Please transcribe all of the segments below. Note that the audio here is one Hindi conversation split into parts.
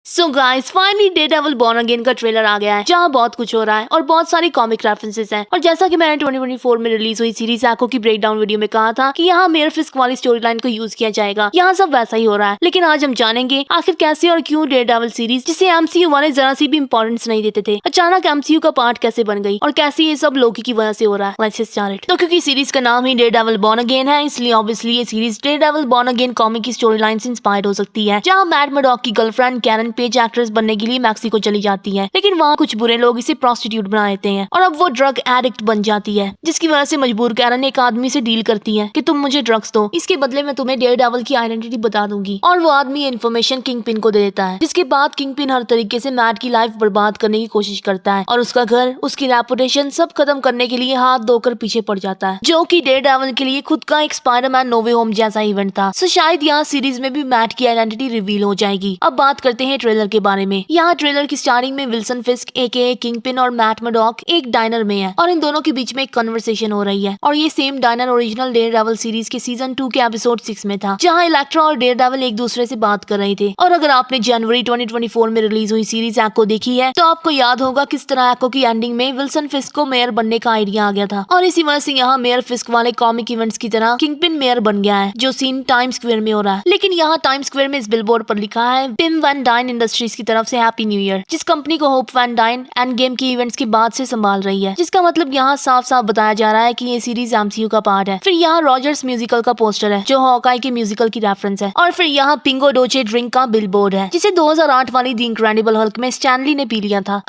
So guys finally Daredevil born again का ट्रेलर आ गया है, जहां बहुत कुछ हो रहा है और बहुत सारी कॉमिक रेफरेंसेस हैं। और जैसा कि मैंने 2024 में रिलीज हुई सीरीज एको की ब्रेकडाउन वीडियो में कहा था कि यहाँ मेयर फिस्क वाली स्टोरी लाइन को यूज किया जाएगा, यहाँ सब वैसा ही हो रहा है। लेकिन आज हम जानेंगे आखिर कैसे और क्यों डेयरडेविल सीरीज, जिसे एमसीयू वाले जरा सी भी इंपॉर्टेंस नहीं देते थे, अचानक एमसीयू का पार्ट कैसे बन गई और कैसे ये सब लोकी की वजह से हो रहा है। Let's start it. तो क्योंकि सीरीज का नाम ही डेयरडेविल बॉर्न अगेन है, इसलिए ऑब्वियसली ये series Daredevil born again comic की स्टोरी लाइन से इंस्पायर्ड हो सकती है, जहाँ मैट मर्डॉक की गर्लफ्रेंड कैरन पेज एक्ट्रेस बनने के लिए मैक्सिको चली जाती है। लेकिन वहाँ कुछ बुरे लोग इसे प्रोस्टिट्यूट बना देते हैं और अब वो ड्रग एडिक्ट बन जाती है, जिसकी वजह से मजबूर कैरन एक आदमी से डील करती है कि तुम मुझे ड्रग्स दो, इसके बदले में तुम्हें डेयरडेविल की आइडेंटिटी बता दूंगी। और वो आदमी इन्फॉर्मेशन किंगपिन को दे देता है, जिसके बाद किंगपिन हर तरीके से मैट की लाइफ बर्बाद करने की कोशिश करता है और उसका घर, उसकी रेपुटेशन सब खत्म करने के लिए हाथ धोकर पीछे पड़ जाता है, जो कि डेयरडेविल के लिए खुद का एक स्पाइडरमैन नो वे होम जैसा इवेंट था। सो शायद यहाँ सीरीज में भी मैट की आइडेंटिटी रिवील हो जाएगी। अब बात करते हैं ट्रेलर के बारे में। यहाँ ट्रेलर की स्टार्टिंग में विल्सन फिस्क एके किंगपिन और मैट मर्डॉक एक डाइनर में है और इन दोनों के बीच में एक कन्वर्सेशन हो रही है। और ये same dinar original Daredevil series के सीजन 2 के एपिसोड 6 में था, जहाँ इलेक्ट्रा और डेयरडेविल एक दूसरे से बात कर रहे थे। और अगर आपने जनवरी 2024 में रिलीज हुई सीरीज एको देखी है तो आपको याद होगा किस तरह एको की एंडिंग में विल्सन फिस्क को मेयर बनने का आइडिया आ गया था। और इसी वजह से यहाँ मेयर फिस्क वाले कॉमिक इवेंट्स की तरह किंगपिन मेयर बन गया है, जो सीन टाइम स्क्वायर में हो रहा है। लेकिन यहाँ टाइम स्क्वायर में इस बिलबोर्ड पर लिखा है टिम वैन डाइन इंडस्ट्रीज की तरफ से हैप्पी न्यू ईयर, जिस कंपनी को Hope van Dyne Endgame की इवेंट्स के बाद से संभाल रही है, जिसका मतलब यहाँ साफ साफ बताया जा रहा है कि ये सीरीज एमसीयू का पार्ट है। फिर यहाँ रॉजर्स म्यूजिकल का पोस्टर है, जो हॉकाई के म्यूजिकल की रेफरेंस है। और फिर यहाँ पिंगो डोचे ड्रिंक का बिलबोर्ड है, जिसे 2008 वाली द इनक्रेडिबल हल्क में स्टैनली ने पी लिया था,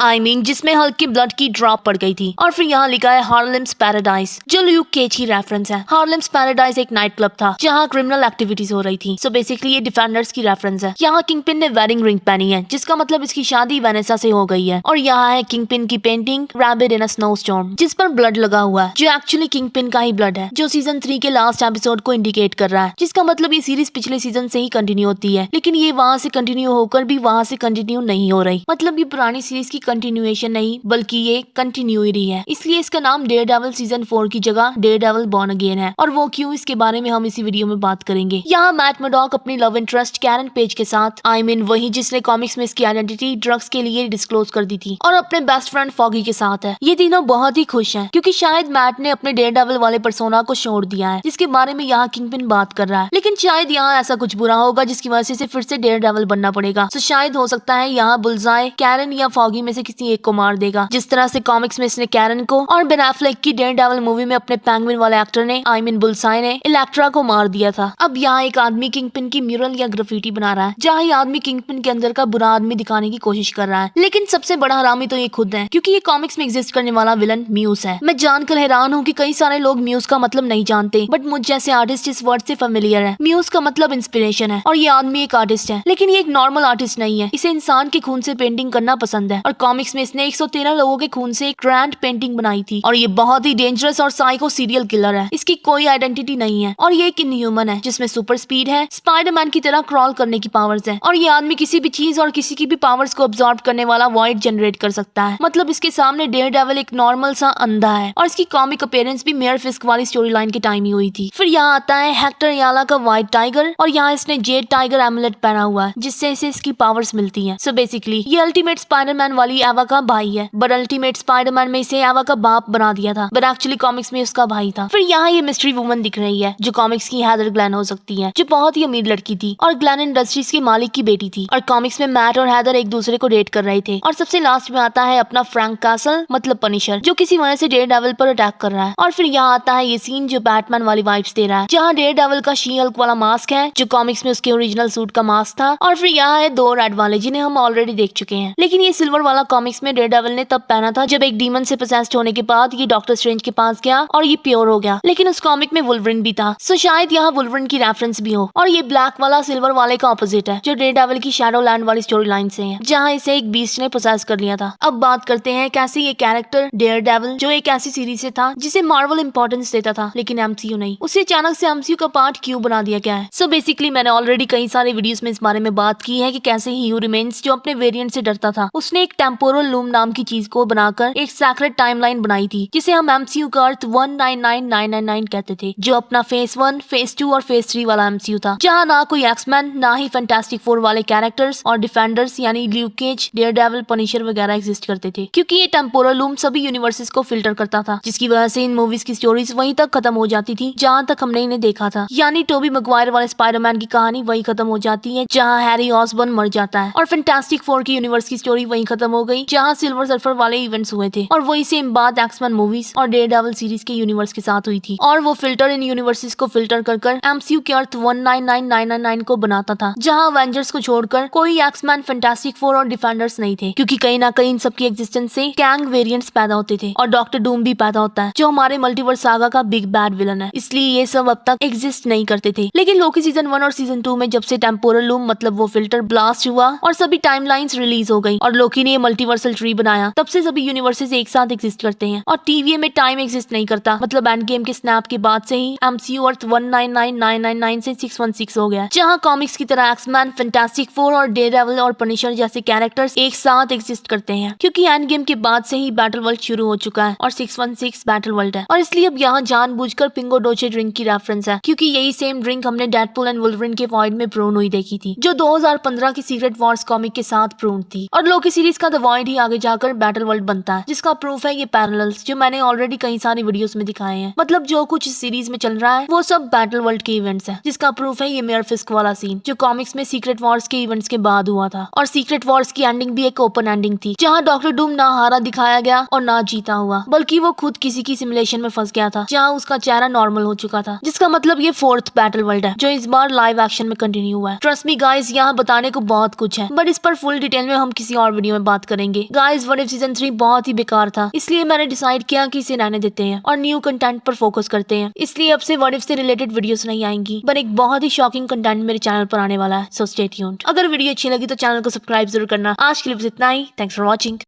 जिसमें हल्क की ब्लड की ड्रॉप पड़ गई थी। और फिर यहाँ लिखा है हार्लेम्स पैराडाइज, जो ल्यूक केज की रेफरेंस है। हार्लेम्स पैराडाइज एक नाइट क्लब था जहाँ क्रिमिनल एक्टिविटीज हो रही थी। सो बेसिकली ये डिफेंडर्स की रेफरेंस है। यहाँ किंगपिन ने वेडिंग रिंग पहनी है, जिसका मतलब इसकी शादी वेनेसा से हो गई है। और यहाँ है किंगपिन की पेंटिंग रैबिड इन अ स्नोस्टॉर्म, जिस पर ब्लड लगा हुआ है, जो एक्चुअली किंगपिन का ही ब्लड है, जो सीजन 3 के लास्ट एपिसोड को इंडिकेट कर रहा है, जिसका मतलब ये सीरीज पिछले सीजन से ही कंटिन्यू होती है। लेकिन ये वहाँ से कंटिन्यू होकर भी वहाँ से कंटिन्यू नहीं हो रही, मतलब ये पुरानी सीरीज की कंटिन्यूएशन नहीं बल्कि ये कंटिन्यूटी है। इसलिए इसका नाम डेयरडेविल सीजन 4 की जगह डेयरडेविल बॉर्न अगेन है। और वो क्यों, इसके बारे में हम इसी वीडियो में बात करेंगे। यहाँ मैट मर्डॉक अपनी लव इंटरेस्ट कैरन पेज के साथ, वही जिसने कॉमिक्स में इसकी आइडेंटिटी ड्रग्स के लिए डिस्क्लोज कर दी थी, और अपने बेस्ट फ्रेंड फॉगी के साथ है। ये तीनों बहुत ही खुश हैं क्योंकि शायद मैट ने अपने डेयरडेविल वाले पर्सोना को छोड़ दिया है, जिसके बारे में यहाँ किंगपिन बात कर रहा है। लेकिन शायद यहाँ ऐसा कुछ बुरा होगा जिसकी वजह से फिर से डेयरडेविल बनना पड़ेगा। तो शायद हो सकता है यहाँ बुलजाए कैरन या फॉगी में से किसी एक को मार देगा, जिस तरह से कॉमिक्स में इसने कैरन को और बेन एफ्लेक की डेयरडेविल मूवी में अपने पेंगुइन वाले एक्टर ने बुलसाई ने इलेक्ट्रा को मार दिया था। अब यहाँ एक आदमी किंगपिन की म्यूरल या ग्राफिटी बना रहा है, जहाँ ये आदमी किंगपिन के अंदर का बुरा आदमी दिखाने की कोशिश कर रहा है। लेकिन सबसे बड़ा हरामी तो ये खुद है, क्योंकि ये कॉमिक्स में एग्जिस्ट करने वाला विलन म्यूज है। मैं जानकर हैरान हूँ कि कई सारे लोग म्यूज का मतलब नहीं जानते, बट मुझ जैसे आर्टिस्ट इस वर्ड से फेमिलियर है। म्यूज का मतलब इंस्पिरेशन है और ये आदमी एक आर्टिस्ट है, लेकिन ये एक नॉर्मल आर्टिस्ट नहीं है। इसे इंसान के खून से पेंटिंग करना पसंद है और कॉमिक्स में इसने 113 लोगों के खून से एक ग्रैंड पेंटिंग बनाई थी। और ये बहुत ही डेंजरस और साइको सीरियल किलर है। इसकी कोई आइडेंटिटी नहीं है और ये एक इनह्यूमन है, जिसमें सुपर स्पीड है, स्पाइडरमैन की तरह क्रॉल करने की पावर्स है। और ये आदमी किसी भी चीज और किसी की भी पावर्स को अब्सॉर्ब करने वाला वॉइड जनरेट कर सकता है। मतलब इसके सामने डेयरडेविल एक नॉर्मल सा अंधा है। और इसकी कॉमिक अपीयरेंस भी मेयर फिस्क वाली स्टोरी लाइन के टाइम ही हुई थी। फिर यहाँ आता है हेक्टर याला का व्हाइट टाइगर, और यहाँ इसने जेड टाइगर एमुलेट पहना हुआ है, जिससे इसे इसकी पावर्स मिलती हैं। सो बेसिकली ये अल्टीमेट स्पाइडरमैन वाली एवा का भाई है, बट अल्टीमेट स्पाइडरमैन में इसे एवा का बाप बना दिया था, बट एक्चुअली कॉमिक्स में उसका भाई था। फिर यहाँ ये मिस्ट्री वुमन दिख रही है, जो कॉमिक्स की हैदर ग्लैन हो सकती है, जो बहुत ही अमीर लड़की थी और ग्लैन इंडस्ट्रीज के मालिक की बेटी थी। और कॉमिक्स में मैट और हैदर एक दूसरे को डेट कर रहे थे। और सबसे लास्ट में आता है अपना फ्रैंक कैसल, मतलब पनिशर, जो किसी वजह से डेयरडेविल पर अटैक कर रहा है। और फिर यहाँ आता है ये सीन जो बैटमैन वाली वाइब्स दे रहा है, जहाँ डेयरडेविल का शी हल्क वाला मास्क है, जो कॉमिक्स में उसके ओरिजिनल सूट का मास्क था। और फिर यहाँ है 2 रेड वाले, जिन्हें हम ऑलरेडी देख चुके हैं। लेकिन ये सिल्वर वाला कॉमिक्स में डेयरडेविल ने तब पहना था जब एक डीमन से पोसेस्ड होने के बाद ये डॉक्टर स्ट्रेंज के पास गया और ये प्योर हो गया। लेकिन उस कॉमिक में वुल्वरिन भी था, सो शायद यहाँ वुल्वरिन की रेफरेंस भी हो। और ये ब्लैक वाला सिल्वर वाले का ऑपोजिट है, जो डेयरडेविल की शैडो लैंड वाली स्टोरी लाइन से है, जहाँ इसे एक बीस्ट ने पोसेस कर लिया था। अब बात करते हैं कैसे ये कैरेक्टर डेयरडेविल, जो एक ऐसी सीरीज से था जिसे मार्वल इंपॉर्टेंस देता था लेकिन एमसीयू नहीं, उसे अचानक से एमसीयू का पार्ट क्यों बना दिया गया है। सो बेसिकली मैंने ऑलरेडी कई सारे वीडियोस में इस बारे में बात की है कि कैसे ह्यू रिमेन्स, जो अपने वेरिएंट से डरता था, उसने एक टेम्पोरल लूम नाम की चीज को बनाकर एक सैक्रेड टाइमलाइन बनाई थी, जिसे हम एमसीयू का अर्थ 199999 कहते थे, जो अपना फेज 1, फेज 2 और फेज 3 वाला एमसीयू था, जहाँ ना कोई एक्समैन, ना ही फैंटास्टिक फोर वाले कैरेक्टर्स और डिफेंडर्स यानी ल्यूक केज, डेयरडेविल, पनिशर वगैरह एग्जिस्ट करते थे, क्योंकि ये टेम्पोरल लूम सभी यूनिवर्सेस को फिल्टर करता था, जिसकी वजह से इन मूवीज की स्टोरीज वहीं तक खत्म हो जाती थी जहाँ तक हमने इन्हें देखा था। यानी टोबी मैguire वाले स्पाइडरमैन की कहानी वहीं खत्म हो जाती है जहाँ हैरी ऑसबॉर्न मर जाता है, और फैंटास्टिक फोर की यूनिवर्स की स्टोरी वहीं खत्म हो गई जहाँ सिल्वर सर्फर वाले इवेंट्स हुए थे, और वही सेम बात एक्समैन मूवीज और डेयरडेविल सीरीज के यूनिवर्स के साथ हुई थी, और वो फिल्टर इन यूनिवर्सेस को फिल्टर कर एमसीयू के अर्थ 199999 को बनाता था, जहाँ एवेंजर्स को छोड़कर कोई एक्समैन, फैंटास्टिक फोर और डिफेंडर्स नहीं थे, क्योंकि कहीं ना कहीं इन सबकी एग्जिस्टेंस से कैंग वेरिएंट्स पैदा होते थे, और डॉक्टर डूम भी पैदा होता है जो हमारे मल्टीवर्स सागा का बिग बैड विलन है। इसलिए ये सब अब तक एग्जिस्ट नहीं करते थे। लेकिन लोकी सीजन 1 और सीजन 2 में जब से टेम्पोरल लूम मतलब वो फिल्टर ब्लास्ट हुआ और सभी टाइमलाइंस रिलीज हो गई और लोकी ने ये मल्टीवर्सल ट्री बनाया, तब से सभी यूनिवर्सेस एक साथ एग्जिस्ट करते हैं, और टीवीए में टाइम एग्जिस्ट नहीं करता। मतलब एंड गेम के स्नैप के बाद से ही एमसीयू अर्थ 199999 से 616 हो गया, जहाँ कॉमिक्स की तरह एक्समैन, फैंटास्टिक फोर और डेयरडेविल और पनिशर जैसे कैरेक्टर्स एक साथ एग्जिस्ट करते हैं, क्योंकि एंड गेम के बाद से ही बैटल वर्ल्ड शुरू हो चुका है और 616 बैटल वर्ल्ड है। और इसलिए अब यहाँ जानबूझकर पिंगो डोचे ड्रिंक की रेफरेंस है, क्योंकि यही सेम ड्रिंक हमने डेडपूल एंड वुल्वरिन के वॉइड में प्रून हुई देखी थी, जो 2015 की सीक्रेट वॉर्स कॉमिक के साथ प्रून थी। और लोकी सीरीज का द वॉइड ही आगे जाकर बैटल वर्ल्ड बनता है, जिसका प्रूफ है ये पैरेलल्स जो मैंने ऑलरेडी कई सारी वीडियोस में दिखाए हैं। मतलब जो कुछ इस सीरीज में चल रहा है वो सब बैटल वर्ल्ड के इवेंट्स है, जिसका प्रूफ है ये मेयर फिस्क वाला सीन जो कॉमिक्स में सीक्रेट वॉर्स के इवेंट्स के बाद हुआ था। और सीक्रेट वॉर्स की एंडिंग भी एक ओपन एंडिंग थी, जहाँ डॉक्टर डूम ना हारा दिखाया गया और ना जीता हुआ, बल्कि वो खुद किसी की सिमुलेशन में फंस गया था, जहाँ उसका चेहरा नॉर्मल हो चुका था, जिसका मतलब ये 4th बैटल वर्ल्ड है जो इस बार लाइव एक्शन में कंटिन्यू हुआ है। ट्रस्ट मी गाइस, यहाँ बताने को बहुत कुछ है, बट इस पर फुल डिटेल में हम किसी और वीडियो में बात करेंगे। गाइस, व्हाट इफ सीजन 3 बहुत ही बेकार था, इसलिए मैंने डिसाइड किया कि इसे रहने देते हैं और न्यू कंटेंट पर फोकस करते हैं। इसलिए अब से व्हाट इफ से रिलेटेड वीडियोस नहीं आएंगी, पर एक बहुत ही शॉकिंग कंटेंट मेरे चैनल पर आने वाला है, सो स्टे ट्यून्ड। अगर वीडियो अच्छी लगी तो चैनल को सब्सक्राइब जरूर करना। आज के लिए बस इतना ही। Thanks for watching.